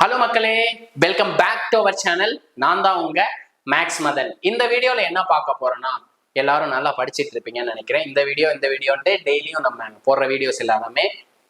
Hello மக்களே, welcome back to our channel. நான் தான் உங்க மேக்ஸ் மதன். இந்த வீடியோல என்ன பார்க்க போறோம்னா, எல்லாரும் நல்லா படிச்சுட்டு இருப்பீங்கன்னு நினைக்கிறேன். இந்த வீடியோன்ட்டு டெய்லியும் நம்ம போடுற வீடியோஸ் எல்லாமே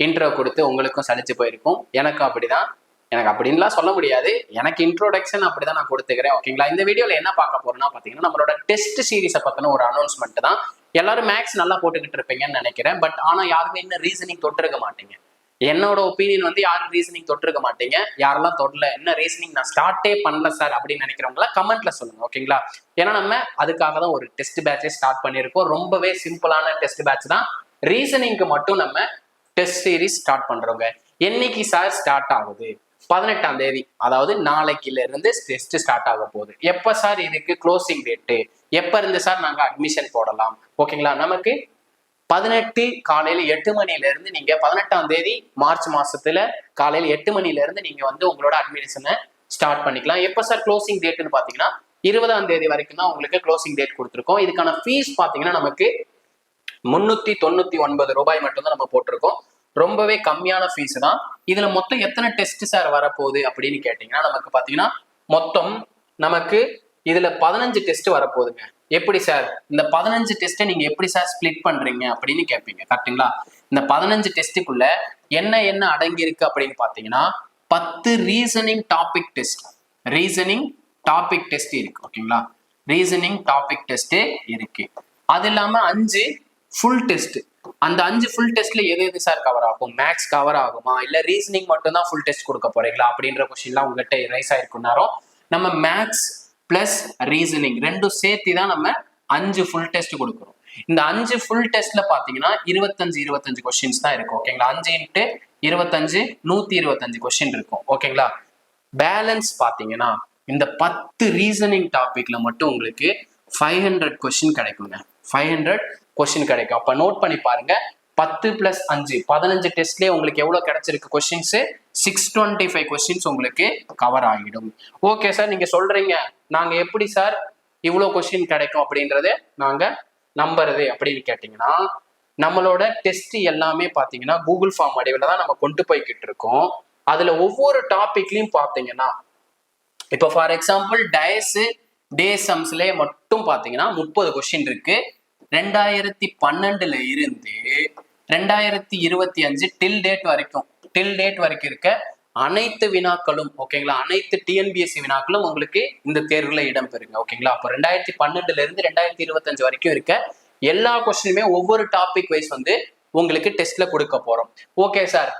இன்ட்ரோ கொடுத்து உங்களுக்கும் சலிச்சு போயிருக்கும். எனக்கும் அப்படிதான். எனக்கு அப்படின்லாம் சொல்ல முடியாது, எனக்கு இன்ட்ரோடக்ஷன் அப்படிதான் நான் கொடுத்துக்கிறேன். ஓகேங்களா? இந்த வீடியோல என்ன பார்க்க போறோம்னா பாத்தீங்கன்னா, நம்மளோட டெஸ்ட் சீரீஸை பத்தின ஒரு அனௌன்ஸ்மெண்ட் தான். எல்லாரும் மேக்ஸ் நல்லா போட்டுக்கிட்டு இருப்பீங்கன்னு நினைக்கிறேன். பட் ஆனா யாருமே இன்னும் ரீசனிங் தொட்டிருக்க மாட்டீங்க. என்னோட ஒப்பீனியன் வந்து யாரும் ரீசனிங் தொட்டிருக்க மாட்டீங்க. யாரெல்லாம் தொடல, என்ன ரீசனிங் நான் ஸ்டார்ட்டே பண்ணல சார் அப்படின்னு நினைக்கிறவங்களா கமெண்ட்ல சொல்லுங்க. ஓகேங்களா? ஏன்னா நம்ம அதுக்காக தான் ஒரு டெஸ்ட் பேட்சே ஸ்டார்ட் பண்ணியிருக்கோம். ரொம்பவே சிம்பிளான டெஸ்ட் பேட்ச் தான். ரீசனிங்க்கு மட்டும் நம்ம டெஸ்ட் சீரீஸ் ஸ்டார்ட் பண்றோங்க. என்னைக்கு சார் ஸ்டார்ட் ஆகுது? 18ஆம் தேதி, அதாவது நாளைக்குல இருந்து டெஸ்ட் ஸ்டார்ட் ஆக போகுது. எப்ப சார் இதுக்கு க்ளோசிங் டேட்டு? எப்ப இருந்து சார் நாங்க அட்மிஷன் போடலாம்? ஓகேங்களா? நமக்கு 18 காலையில 8 மணில இருந்து நீங்க 18ஆம் தேதி மார்ச் மாசத்துல காலையில 8 மணில இருந்து நீங்க வந்து உங்களோட அட்மிஷனை ஸ்டார்ட் பண்ணிக்கலாம். எப்ப சார் க்ளோசிங் டேட்னு பாத்தீங்கன்னா 20ஆம் தேதி வரைக்கும் தான் உங்களுக்கு க்ளோசிங் டேட் கொடுத்துருக்கோம். இதுக்கான ஃபீஸ் பாத்தீங்கன்னா நமக்கு 399 ரூபாய் மட்டும் தான் நம்ம போட்டிருக்கோம். ரொம்பவே கம்மியான ஃபீஸ் தான். இதுல மொத்தம் எத்தனை டெஸ்ட் சார் வரப்போகுது அப்படின்னு கேட்டீங்கன்னா, நமக்கு பாத்தீங்கன்னா மொத்தம் நமக்கு இதுல 15 டெஸ்ட் வரப்போகுதுங்க. எப்படி சார் இந்த 15 டெஸ்ட்டை நீங்க எப்படி சார் ஸ்பிளிட் பண்றீங்க அப்படின்னு கேட்பீங்க. கரெக்டுங்களா? இந்த 15 டெஸ்ட்டுக்குள்ள என்ன என்ன அடங்கி இருக்கு அப்படின்னு பாத்தீங்கன்னா, 10 ரீசனிங் டாபிக் டெஸ்ட் இருக்கு. ஓகேங்களா? ரீசனிங் டாபிக் டெஸ்ட் இருக்கு. அது இல்லாம 5 ஃபுல் டெஸ்ட். அந்த 5 ஃபுல் டெஸ்ட்ல எது எது சார் கவர் ஆகும்? மேக்ஸ் கவர் ஆகுமா, இல்ல ரீசனிங் மட்டும் தான் ஃபுல் டெஸ்ட் கொடுக்க போறீங்களா அப்படின்ற கொஸ்டின்லாம் உங்ககிட்ட ரைஸ் ஆயிருக்குன்னாரும், நம்ம மேக்ஸ் பிளஸ் ரீசனிங் ரெண்டும் சேர்த்து தான் நம்ம 5 ஃபுல் டெஸ்ட் கொடுக்குறோம். இந்த 5 ஃபுல் டெஸ்ட்ல பாத்தீங்கன்னா 25 கொஸ்டின்ஸ் தான் இருக்கும். ஓகேங்களா? 5 × 25 125 கொஸ்டின் இருக்கும். ஓகேங்களா? பேலன்ஸ் பாத்தீங்கன்னா இந்த 10 ரீசனிங் டாபிக்ல மட்டும் உங்களுக்கு 500 கொஸ்டின் கிடைக்குங்க. 500 கொஸ்டின் கிடைக்கும். அப்ப நோட் பண்ணி பாருங்க. 10 + 5 15 டெஸ்ட்லயே உங்களுக்கு எவ்வளவு கிடைச்சிருக்கு கொஸ்டின்ஸ்? 625 கொஸ்டின்ஸ் உங்களுக்கு கவர் ஆகிடும். ஓகே சார், நீங்க சொல்றீங்க நாங்க எப்படி சார் இவ்வளவு கொஸ்டின் கிடைக்கும் அப்படின்றத நாங்க நம்புறது அப்படின்னு கேட்டீங்கன்னா, நம்மளோட டெஸ்ட் எல்லாமே பாத்தீங்கன்னா கூகுள் ஃபார்ம் வடிவில் தான் நம்ம கொண்டு போய்கிட்டு இருக்கோம். அதுல ஒவ்வொரு டாபிக்லயும் பாத்தீங்கன்னா, இப்போ ஃபார் எக்ஸாம்பிள் டே சம்ஸ்ல மட்டும் பாத்தீங்கன்னா 30 கொஸ்டின் இருக்கு. 2012ல இருந்து 2025 டில் டேட் வரைக்கும் இருக்க அனைத்து வினாக்களும், ஓகேங்களா, அனைத்து டிஎன்பிஎஸ்சி வினாக்களும் உங்களுக்கு இந்த தேர்வுல இடம் பெறுங்க. ஓகேங்களா? அப்போ 2012ல இருந்து 2025 வரைக்கும் இருக்க எல்லா கொஸ்டினுமே ஒவ்வொரு டாபிக் வைஸ் வந்து உங்களுக்கு டெஸ்ட்ல கொடுக்க போறோம். ஓகே சார்,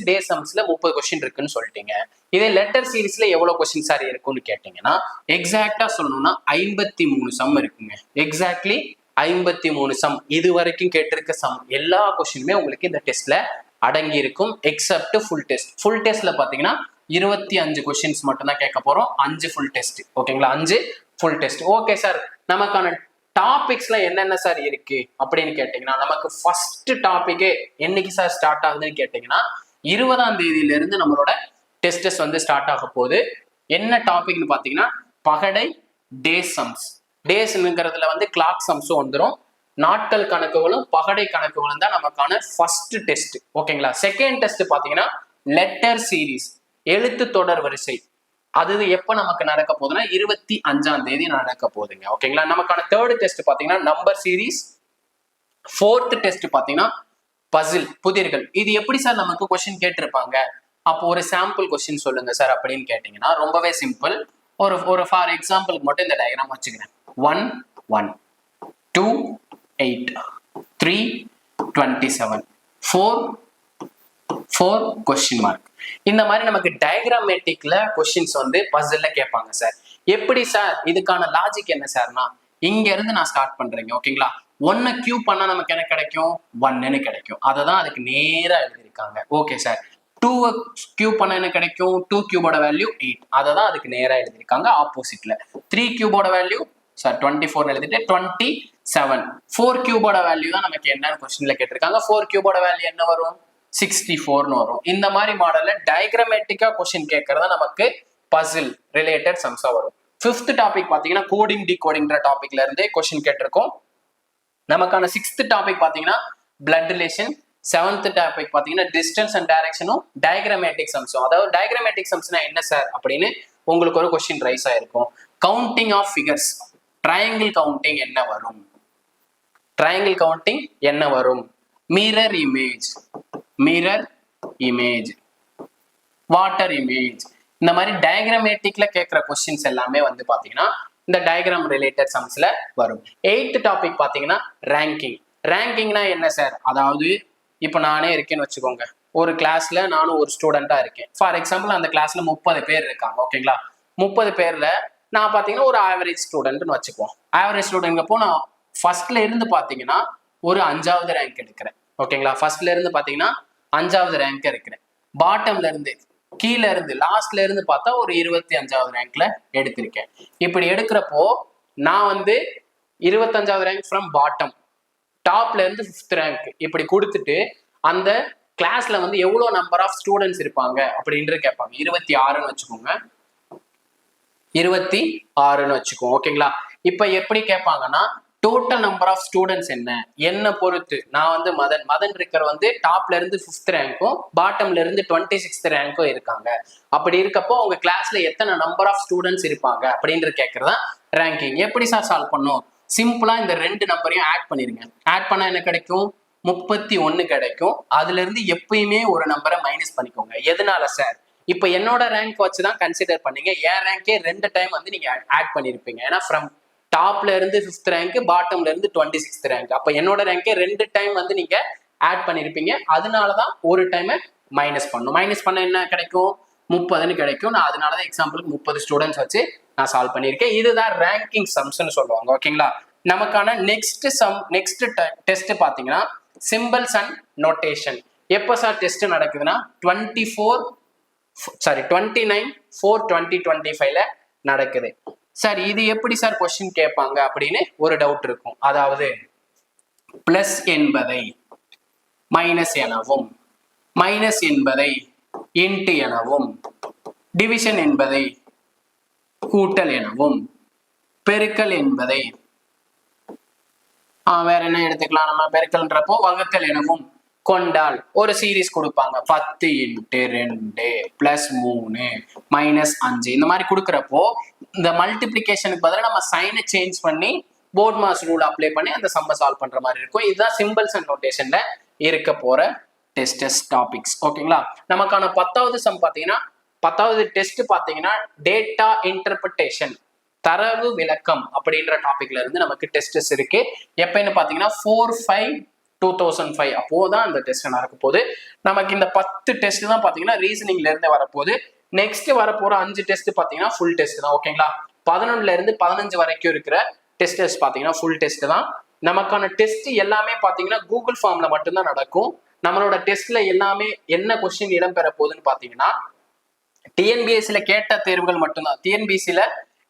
டே சம்ஸ்ல 30 கொஸ்டின் இருக்குன்னு சொல்லிட்டீங்க. இதே லெட்டர் சீரீஸ்ல எவ்வளவு கொஸ்டின் சார் இருக்கும்னு கேட்டீங்கன்னா, எக்ஸாக்டா சொல்லணும்னா 53 சம் இருக்குங்க. Exactly 53 sum. இது வரைக்கும் கேட்டிருக்க சம் எல்லா கொஸ்டினுமே உங்களுக்கு இந்த டெஸ்ட்ல அடங்கி இருக்கும். Accept full test. ஃபுல் டெஸ்ட்ல பாத்தீங்கன்னா 25 கொஸ்டின்ஸ் மட்டும் தான் கேட்க போறோம். 5 ஃபுல் டெஸ்ட். ஓகேங்களா? 5 ஃபுல் டெஸ்ட். ஓகே சார், நமக்கான டாபிக்ஸ்ல என்னென்ன சார் இருக்கு அப்படின்னு கேட்டீங்கன்னா, நமக்கு ஃபர்ஸ்ட் டாபிக்கே என்னைக்கு சார் ஸ்டார்ட் ஆகுதுன்னு கேட்டீங்கன்னா, 20ஆம் தேதியில இருந்து நம்மளோட டெஸ்டஸ் வந்து ஸ்டார்ட் ஆக போகுது. என்ன டாபிக்னு பாத்தீங்கன்னா, பகடை டே சம்ஸ். டேஸ்ங்கிறதுல வந்து கிளாக் சம்ஸும் வந்துடும். நாட்கள் கணக்குகளும் பகடை கணக்குகளும் தான் நமக்கான ஃபர்ஸ்ட் டெஸ்ட். ஓகேங்களா? செகண்ட் டெஸ்ட் பாத்தீங்கன்னா லெட்டர் சீரீஸ், எழுத்து தொடர் வரிசை. அது எப்ப நமக்கு நடக்க போகுதுன்னா 25ஆம் தேதி நடக்க போகுதுங்க. ஓகேங்களா? நமக்கான தேர்ட் டெஸ்ட் பாத்தீங்கன்னா நம்பர் சீரீஸ். ஃபோர்த் டெஸ்ட் பாத்தீங்கன்னா பசில், புதிர்கள். இது எப்படி சார் நமக்கு கொஸ்டின் கேட்டிருப்பாங்க? அப்போ ஒரு சாம்பிள் கொஸ்டின் சொல்லுங்க சார் அப்படின்னு கேட்டீங்கன்னா, ரொம்பவே சிம்பிள். ஒரு ஃபார் எக்ஸாம்பிளுக்கு மட்டும் இந்த டயக்ராம் வச்சுக்கிறேன். 1 1 2 8 3 27 4 4 கொஸ்டின் மார்க். இந்த மாதிரி நமக்கு டயக்ராமேட்டிக்ல கொஸ்டின்ஸ் வந்து பசில்ல கேட்பாங்க சார். எப்படி சார் இதுக்கான லாஜிக் என்ன சார்னா, இங்க இருந்து நான் ஸ்டார்ட் பண்றேங்க. ஓகேங்களா? 1 கியூப் பண்ணா நமக்கு என்ன கிடைக்கும்? 1ன்னு கிடைக்கும். அதை தான் அதுக்கு நேரா எழுதியிருக்காங்க. ஓகே சார், 2 கியூப் பண்ணா என்ன கிடைக்கும்? 2 கியூபோட வேல்யூ 8. அதை தான் அதுக்கு நேரா எழுதியிருக்காங்க ஆப்போசிட்ல. 3 கியூபோட வேல்யூ சார் 24 எழுதிட்டு 27. 4 கியூபோட வேல்யூ தான் நமக்கு என்னன்னு கொஸ்டின்ல கேட்டிருக்காங்க. 4 கியூபோட வேல்யூ என்ன வரும்? 64ன்னு வரும். இந்த மாதிரி மாடல்ல டயக்ராமேட்டிக்கா கொஸ்டின் கேட்கறதா நமக்கு பசில் ரிலேட்டட் சம்ஸா வரும். 5th டாபிக் பாத்தீங்கன்னா கோடிங் டிகோடிங்ன்ற டாபிக்ல இருந்தே கொஸ்டின் கேட்டிருக்கோம். நமக்கான 6th டாபிக் பாத்தீங்கன்னா பிளட் ரிலேஷன். செவன்த் டாபிக் பாத்தீங்கன்னா டிஸ்டன்ஸ் அண்ட் டைரக்ஷனும் டயக்ராமேட்டிக் சம்ஸும். அதாவது டயக்ராமேட்டிக் சம்ஸ்னா என்ன சார் அப்படின்னு உங்களுக்கு ஒரு கொஸ்டின் ரைஸ் ஆயிருக்கும். Counting of figures, triangle counting என்ன வரும், ட்ரையாங்கிள் கவுண்டிங் என்ன வரும், mirror image, mirror image, water image, இந்த மாதிரி டயக்ராமேட்டிக்ல கேட்கிற கொஸ்டின்ஸ் எல்லாமே வந்து பாத்தீங்கன்னா இந்த டயக்ராம் ரிலேட்டட் சம்ஸ்ல வரும். 8th டாபிக் பாத்தீங்கன்னா ரேங்கிங். ரேங்கிங்னா என்ன சார், அதாவது இப்போ நானே இருக்கேன்னு வச்சுக்கோங்க, ஒரு கிளாஸ்ல நானும் ஒரு ஸ்டூடெண்டா இருக்கேன். ஃபார் எக்ஸாம்பிள் அந்த கிளாஸ்ல 30 பேர் இருக்காங்க. ஓகேங்களா, 30 பேர்ல நான் பாத்தீங்கன்னா ஒரு ஆவரேஜ் ஸ்டூடெண்ட்னு வச்சுக்குவோம். ஆவரேஜ் ஸ்டூடெண்ட்ப்போ நான் ஃபர்ஸ்ட்ல இருந்து பாத்தீங்கன்னா ஒரு 5வது ரேங்க் எடுக்கிறேன். ஓகேங்களா, ஃபர்ஸ்ட்ல இருந்து பாத்தீங்கன்னா 5வது ரேங்க் எடுக்கிறேன். பாட்டம்ல இருந்து கீழே இருந்து லாஸ்ட்ல இருந்து பார்த்தா ஒரு 25வது ரேங்க்ல எடுத்திருக்கேன். இப்படி எடுக்கிறப்போ நான் வந்து 25வது ரேங்க் ஃப்ரம் பாட்டம், டாப்ல இருந்து 5th ரேங்க் இப்படி கொடுத்துட்டு அந்த கிளாஸ்ல வந்து எவ்வளவு நம்பர் ஆஃப் ஸ்டூடெண்ட்ஸ் இருப்பாங்க அப்படின்னு கேட்பாங்க. 26ன்னு வச்சுக்கோங்க, 26ன்னு வச்சுக்கோங்க. ஓகேங்களா, இப்ப எப்படி கேட்பாங்கன்னா டோட்டல் நம்பர் ஆஃப் ஸ்டூடெண்ட்ஸ் என்ன பொறுத்து நான் வந்து மதன் இருக்கிற வந்து டாப்ல இருந்து 5th ரேங்க்கும் பாட்டம்ல இருந்து 26th ரேங்க்கும் இருக்காங்க. அப்படி இருக்கப்போ உங்க கிளாஸ்ல எத்தனை நம்பர் ஆஃப் ஸ்டூடெண்ட்ஸ் இருப்பாங்க அப்படின்னு கேட்கறதா ரேங்கிங். எப்படி சார் சால்வ் பண்ணும், சிம்பிளா இந்த 2 நம்பரையும் ஆட் பண்ணிருங்க. ஆட் பண்ணா என்ன கிடைக்கும், 31 கிடைக்கும். அதுல இருந்து எப்பயுமே ஒரு நம்பரை மைனஸ் பண்ணிக்கோங்க. எதனால சார், இப்ப என்னோட ரேங்க் வச்சுதான் கன்சிடர் பண்ணீங்க. என் ரேங்கே 2 டைம் வந்து நீங்க ஆட் பண்ணிருப்பீங்க. ஏன்னா ஃப்ரம் டாப்ல இருந்து 5th ரேங்க், பாட்டம்ல இருந்து 26th ரேங்க். அப்ப என்னோட ரேங்கே 2 டைம் வந்து நீங்க ஆட் பண்ணிருப்பீங்க. அதனாலதான் ஒரு டைம் மைனஸ் பண்ணும். மைனஸ் பண்ண என்ன கிடைக்கும், 30ன்னு கிடைக்கும். நான் அதனாலதான் எக்ஸாம்பிளுக்கு 30 ஸ்டூடெண்ட்ஸ் வச்சு நான் சால்வ் பண்ணியிருக்கேன். இதுதான் ரேங்கிங் சம்ஸ்ன்னு சொல்லுவாங்க. ஓகேங்களா, நமக்கான நெக்ஸ்ட் டெஸ்ட் பாத்தீங்கன்னா சிம்பிள்ஸ் அண்ட் நோட்டேஷன். எப்ப சார் டெஸ்ட் நடக்குதுன்னா 29/4/2025ல நடக்குது. சார் இது எப்படி சார் கொஸ்டின் கேட்பாங்க அப்படின்னு ஒரு டவுட் இருக்கும். அதாவது பிளஸ் என்பதை மைனஸ் எனவும், மைனஸ் என்பதை இன்ட்டு எனவும், டிவிஷன் என்பதை கூட்டல் எனவும், பெருக்கல் என்பதை வேற என்ன எடுத்துக்கலாம், நம்ம பெருக்கல்ன்றப்போ வகுத்தல் எனவும் கொண்டால் ஒரு சீரீஸ் கொடுப்பாங்க. 10x2 +3 -5 இந்த மாதிரி கொடுக்குறப்போ இந்த மல்டிபிளிகேஷனுக்கு பதிலாக நம்ம சைனை சேஞ்ச் பண்ணி போர்ட் மாஸ் ரூல் அப்ளை பண்ணி அந்த சம்ம சால்வ் பண்ற மாதிரி இருக்கும். இதுதான் சிம்பிள்ஸ் அண்ட் நோட்டேஷன்ல இருக்க போற டெஸ்ட் டாபிக்ஸ். ஓகேங்களா, நமக்கான 10வது சம் பாத்தீங்கன்னா 10வது டெஸ்ட் பாத்தீங்கன்னா டேட்டா இன்டர்பிரேஷன், தரவு விளக்கம் அப்படின்ற டாபிக்ல இருந்து நமக்கு டெஸ்ட் இருக்கு. எப்பன்னு பாத்தீங்கன்னா 4/5/2005 அப்போதான் அந்த டெஸ்ட் நடக்க போகுது. நமக்கு இந்த 10 டெஸ்ட் தான் பாத்தீங்கன்னா ரீசனிங்ல இருந்து வரப்போகுது. நெக்ஸ்ட் வரப்போற 5 டெஸ்ட் பாத்தீங்கன்னா ஃபுல் டெஸ்ட் தான். ஓகேங்களா, 11ல இருந்து 15 வரைக்கும் இருக்கிற டெஸ்ட் பாத்தீங்கன்னா ஃபுல் டெஸ்ட் தான். நமக்கான டெஸ்ட் எல்லாமே பாத்தீங்கன்னா கூகுள் ஃபார்ம்ல மட்டும்தான் நடக்கும். நம்மளோட டெஸ்ட்ல எல்லாமே என்ன கொஸ்டின் இடம்பெற போகுதுன்னு பாத்தீங்கன்னா டிஎன்பிஎஸ்சில கேட்ட தேர்வுகள் மட்டும்தான், டிஎன்பிஎஸ்சில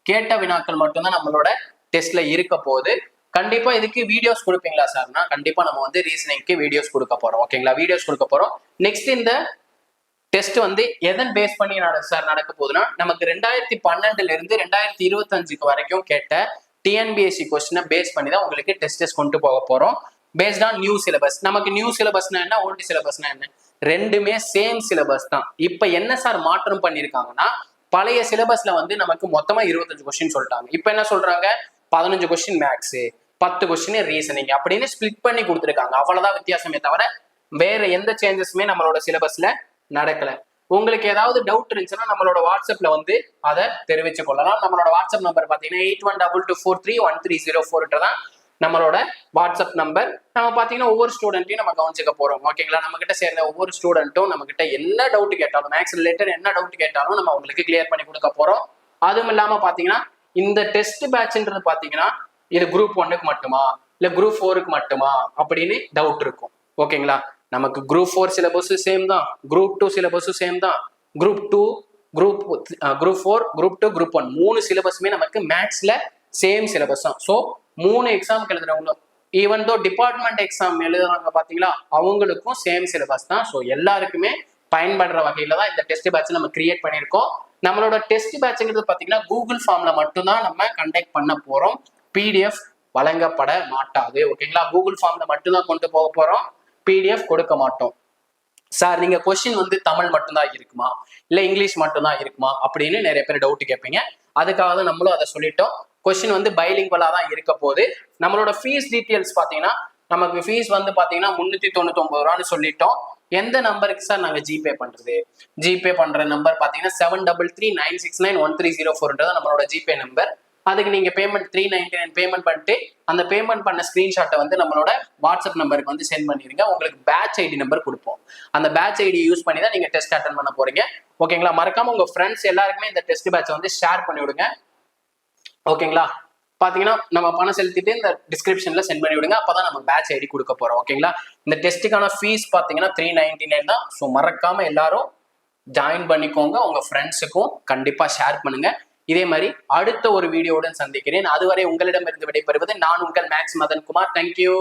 கேட்ட வினாக்கள் மட்டும்தான் நம்மளோட டெஸ்ட்ல இருக்க போகுது. கண்டிப்பா இதுக்கு வீடியோஸ் கொடுப்பீங்களா சார்னா கண்டிப்பா நம்ம வந்து ரீசனிங்க்கு வீடியோஸ் கொடுக்க போறோம். ஓகேங்களா, வீடியோஸ் கொடுக்க போறோம். நெக்ஸ்ட் இந்த டெஸ்ட் வந்து எதன் பேஸ் பண்ணி சார் நடக்க போகுதுன்னா நமக்கு 2012ல இருந்து 2025 வரைக்கும் கேட்ட டிஎன்பிஎஸ்சி கொஸ்டினை பேஸ் பண்ணி தான் உங்களுக்கு டெஸ்ட் கொண்டு போக போறோம். Based on new syllabus. நமக்கு நியூ சிலபஸ்னா என்ன, ஓல்டு சிலபஸ்னா என்ன, ரெண்டுமே சேம் சிலபஸ் தான். இப்ப என்ன சார் மாற்றம் பண்ணிருக்காங்கன்னா பழைய சிலபஸ்ல வந்து நமக்கு மொத்தமா 25 கொஸ்டின் சொல்லிட்டாங்க. இப்ப என்ன சொல்றாங்க, 15 கொஸ்டின் மேக்ஸ், 10 கொஸ்டின் ரீசனிங் அப்படின்னு ஸ்பிளிட் பண்ணி கொடுத்துருக்காங்க. அவ்வளவுதான் வித்தியாசமே தவிர வேற எந்த சேஞ்சஸுமே நம்மளோட சிலபஸ்ல நடக்கல. உங்களுக்கு ஏதாவது டவுட் இருந்துச்சுன்னா நம்மளோட வாட்ஸ்அப்ல வந்து அதை தெரிவிச்சு கொள்ளலாம். நம்மளோட வாட்ஸ்அப் நம்பர் பாத்தீங்கன்னா 8122431304 தான் நம்மளோட வாட்ஸ்அப் நம்பர். நம்ம பாத்தீங்கன்னா ஒவ்வொரு ஸ்டூடெண்ட்டையும் நம்ம கவனிச்சுக்க போறோம். ஓகேங்களா, நம்ம கிட்ட சேர்ந்த ஒவ்வொரு ஸ்டூடெண்ட்டும் நம்ம கிட்ட என்ன டவுட் கேட்டாலும், மேக்ஸ் ரிலேட்டட் என்ன டவுட் கேட்டாலும் நம்ம உங்களுக்கு கிளியர் பண்ணி கொடுக்க போறோம். அதுவும் இல்லாம பாத்தீங்கன்னா இந்த டெஸ்ட் பேட்ச்ன்றது பாத்தீங்கன்னா இது குரூப் 1க்கு மட்டுமா இல்ல குரூப் 4க்கு மட்டுமா அப்படின்னு டவுட் இருக்கும். ஓகேங்களா, நமக்கு குரூப் 4 சிலபஸும் சேம் தான், குரூப் 2 சிலபஸும் சேம் தான், குரூப் 2 குரூப் 4 குரூப் 2 குரூப் 1 3 சிலபஸுமே நமக்கு மேக்ஸ்ல சேம் சிலபஸ் தான். ஸோ 3 எக்ஸாமுக்கு எழுதுறவங்க ஈவன் தோ டிபார்ட்மெண்ட் எக்ஸாம் எழுதுறாங்க பாத்தீங்களா அவங்களுக்கும் சேம் சிலபஸ் தான். ஸோ எல்லாருக்குமே பயன்படுற வகையில தான் இந்த டெஸ்ட் பேட்ச் நம்ம கிரியேட் பண்ணியிருக்கோம். நம்மளோட டெஸ்ட் பேட்ச்ங்கிறது பாத்தீங்கன்னா கூகுள் ஃபார்ம்ல மட்டும்தான் நம்ம கண்டக்ட் பண்ண போறோம். பிடிஎஃப் வழங்கப்பட மாட்டாது. ஓகேங்களா, கூகுள் ஃபார்ம்ல மட்டும்தான் கொண்டு போக போறோம். பிடிஎஃப் கொடுக்க மாட்டோம். சார் நீங்க கொஸ்டின் வந்து தமிழ் மட்டும்தான் இருக்குமா இல்ல இங்கிலீஷ் மட்டும்தான் இருக்குமா அப்படின்னு நிறைய பேர் டவுட் கேட்பீங்க. அதுக்காக தான் நம்மளும் அதை சொல்லிட்டோம். கொஸ்டின் வந்து பைலிங்குவலா தான் இருக்க போது. நம்மளோட ஃபீஸ் டீட்டெயில்ஸ் பாத்தீங்கன்னா நமக்கு ஃபீஸ் வந்து பாத்தீங்கன்னா 399 ரூபான்னு சொல்லிட்டோம். எந்த நம்பருக்கு சார் நாங்க ஜிபே பண்றது? ஜிபே பண்ற நம்பர் பாத்தீங்கன்னா 7339691304 நம்மளோட ஜிபே நம்பர். அதுக்கு நீங்க பேமெண்ட் 399 பேமெண்ட் பண்ணிட்டு அந்த பேமெண்ட் பண்ண ஸ்கிரீன்ஷாட்டை வந்து நம்மளோட வாட்ஸ்அப் நம்பருக்கு வந்து சென்ட் பண்ணிருங்க. உங்களுக்கு பேட்ச் ஐடி நம்பர் கொடுப்போம். அந்த பேட்ச் ஐடி யூஸ் பண்ணி தான் நீங்க டெஸ்ட் அட்டன் பண்ண போறீங்க. ஓகேங்களா? மறக்காம உங்க ஃப்ரெண்ட்ஸ் எல்லாருக்குமே இந்த டெஸ்ட் பேட்ச் வந்து ஷேர் பண்ணி விடுங்க. ஓகேங்களா? பாத்தீங்கன்னா நம்ம பணம் செலுத்திட்டு இந்த டிஸ்கிரிப்ஷன்ல சென்ட் பண்ணி விடுங்க. அப்பதான் நம்ம பேட்ச் ஐடி கொடுக்க போறோம். ஓகேங்களா? இந்த டெஸ்ட்டுக்கான ஃபீஸ் பாத்தீங்கன்னா 399 தான். ஸோ மறக்காம எல்லாரும் ஜாயின் பண்ணிக்கோங்க. உங்க ஃப்ரெண்ட்ஸுக்கும் கண்டிப்பா ஷேர் பண்ணுங்க. இதே மாதிரி அடுத்த ஒரு வீடியோவுடன் சந்திக்கிறேன். அதுவரை உங்களிடமிருந்து விடைபெறுவது நான் உங்கள் மேக்ஸ் மதன் குமார். தேங்க்யூ.